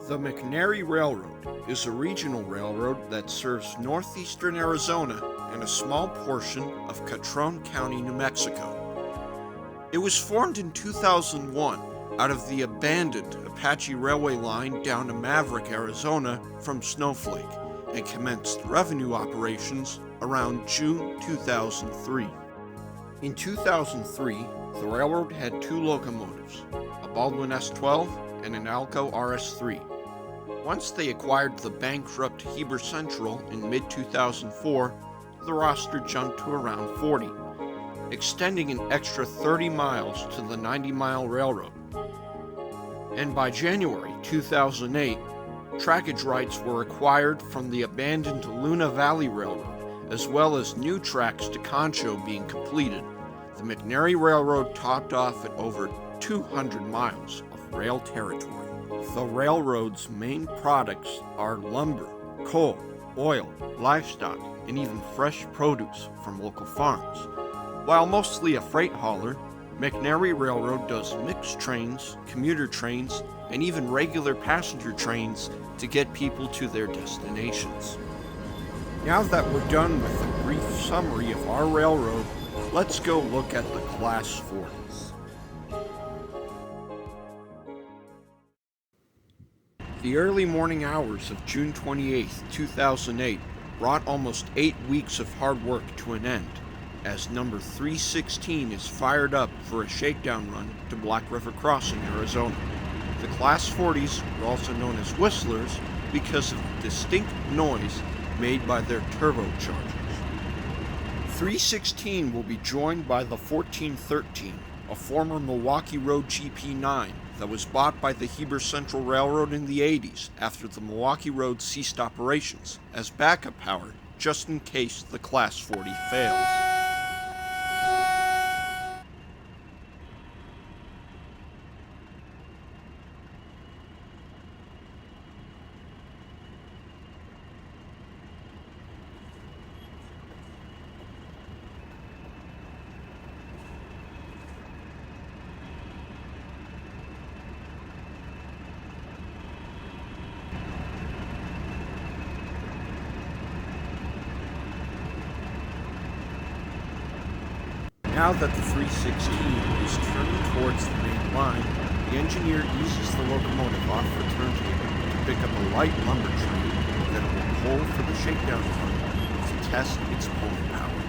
The McNary Railroad is a regional railroad that serves northeastern Arizona and a small portion of Catron County, New Mexico. It was formed in 2001 out of the abandoned Apache Railway line down to Maverick, Arizona from Snowflake, and commenced revenue operations around June 2003. In 2003, the railroad had two locomotives, a Baldwin S12 and an Alco RS3. Once they acquired the bankrupt Heber Central in mid-2004, the roster jumped to around 40, extending an extra 30 miles to the 90-mile railroad. And by January 2008, trackage rights were acquired from the abandoned Luna Valley Railroad, as well as new tracks to Concho being completed. The McNary Railroad topped off at over 200 miles of rail territory. The railroad's main products are lumber, coal, oil, livestock, and even fresh produce from local farms. While mostly a freight hauler, McNary Railroad does mixed trains, commuter trains, and even regular passenger trains to get people to their destinations. Now that we're done with a brief summary of our railroad, let's go look at the Class 40's. The early morning hours of June 28, 2008 brought almost 8 weeks of hard work to an end, as number 316 is fired up for a shakedown run to Black River Crossing, Arizona. The Class 40's were also known as whistlers because of the distinct noise made by their turbochargers. 316 will be joined by the 1413, a former Milwaukee Road GP9 that was bought by the Heber Central Railroad in the 80s after the Milwaukee Road ceased operations as backup power just in case the Class 40 fails. Now that the 316 is turning towards the main line, the engineer eases the locomotive off the turntable to pick up a light lumber train that will pull for the shakedown run to test its pulling power.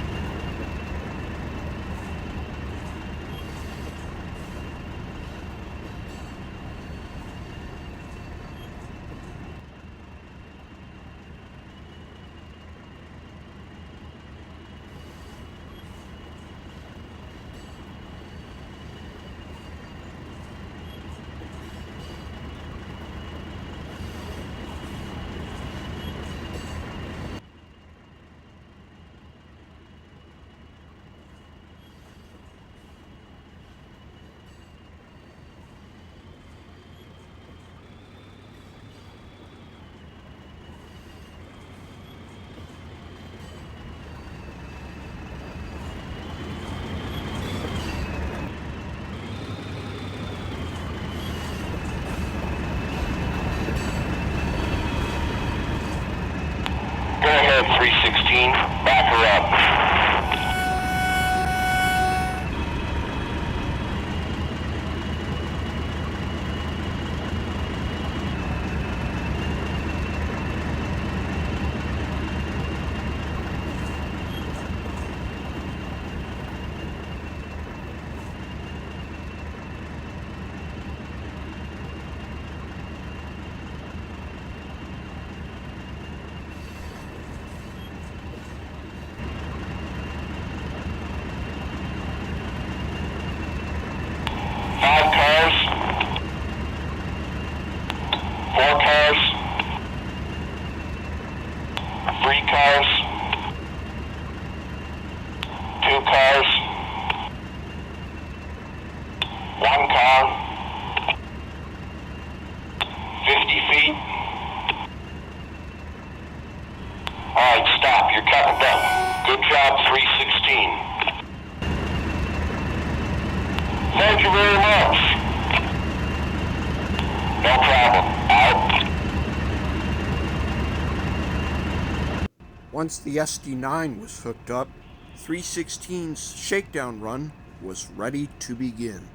Once the SD9 was hooked up, 316's shakedown run was ready to begin.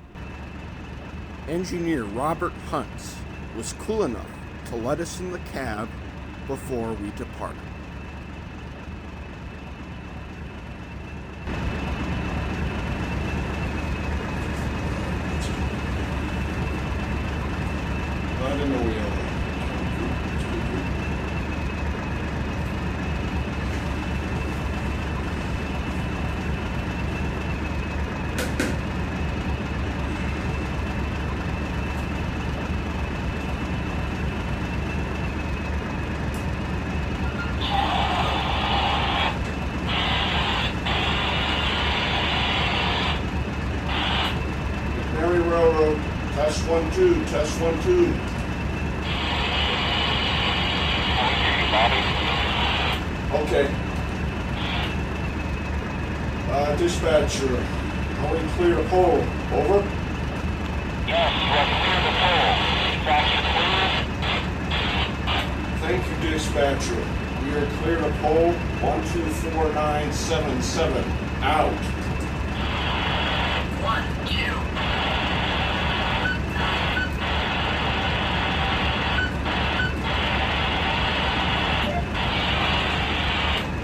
Engineer Robert Huntz was cool enough to let us in the cab before we departed. Not in the wheel. McNary Railroad, test 1-2, test 1-2. Okay. Dispatcher, are we clear to pull? Over? Yes, we're clear to pull. Dispatcher clear. Thank you, dispatcher. We are clear to pull. 124977. Out. 1, 2.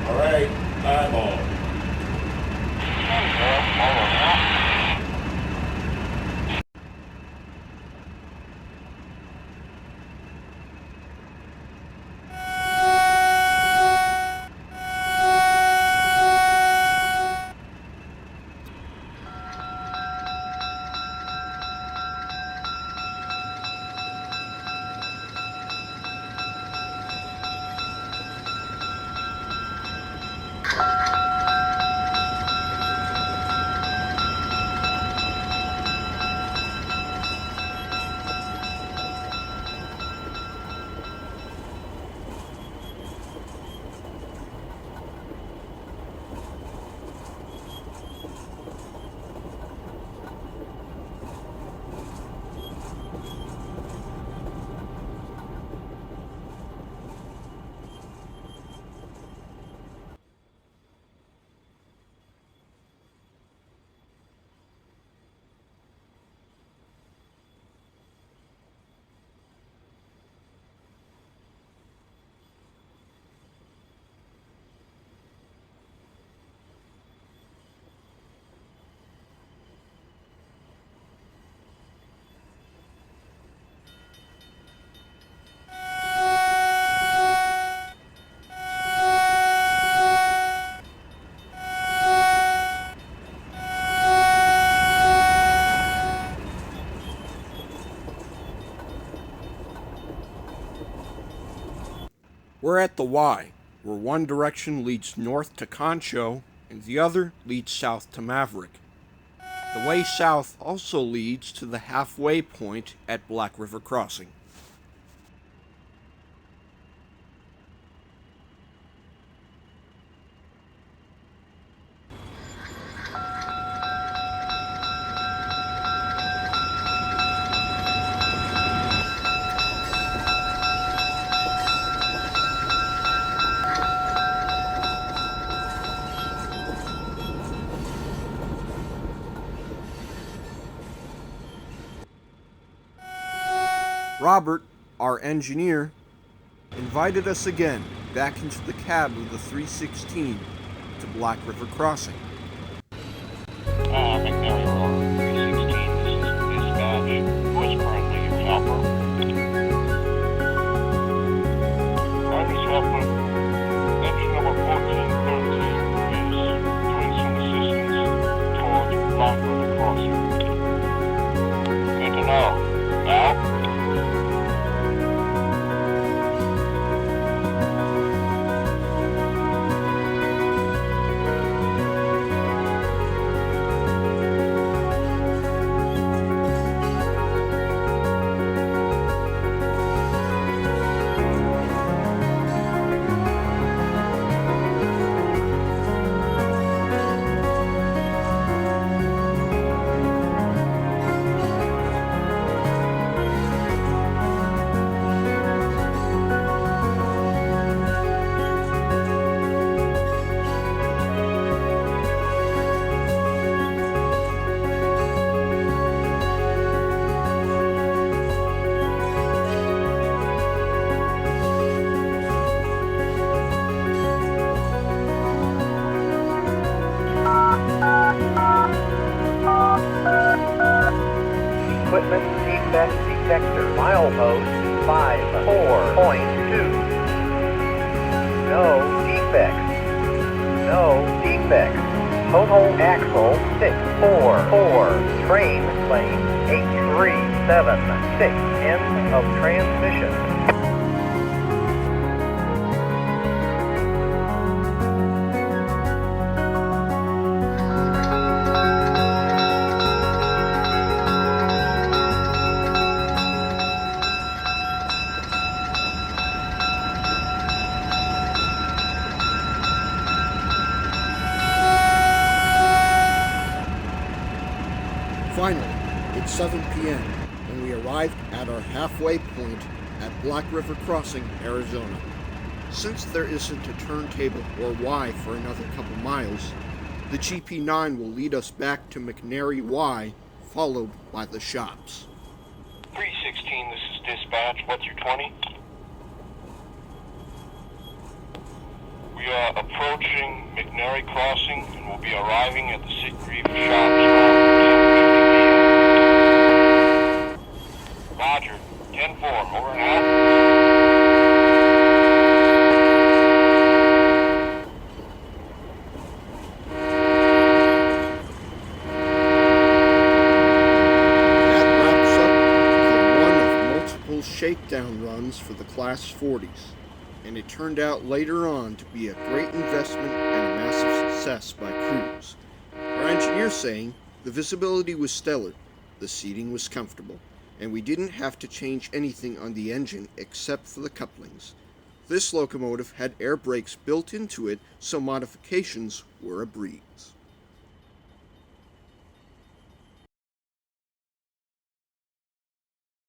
All right, eyeball. We're at the Y, where one direction leads north to Concho and the other leads south to Maverick. The way south also leads to the halfway point at Black River Crossing. Robert, our engineer, invited us again back into the cab of the 316 to Black River Crossing. McNary Road, 316, this is dispatch. Who is currently in helper? Currently helper, engine number 1413 is doing some assistance towards Black River Crossing. Good to know. Out. access detector. Milepost 54.2. No defects. No defects. Total axle 644. Train lane 8376. End of transmission. Finally, it's 7 p.m. and we arrived at our halfway point at Black River Crossing, Arizona. Since there isn't a turntable or Y for another couple miles, the GP9 will lead us back to McNary Y, followed by the shops. 316, this is dispatch. What's your 20? We are approaching McNary Crossing and will be arriving at the Siegfried shops around 10:50 p.m. Roger. 10-4. Over and out. That wraps up the one of multiple shakedown runs for the Class 40's, and it turned out later on to be a great investment and a massive success by crews. Our engineers saying the visibility was stellar, the seating was comfortable, and we didn't have to change anything on the engine except for the couplings. This locomotive had air brakes built into it, so modifications were a breeze.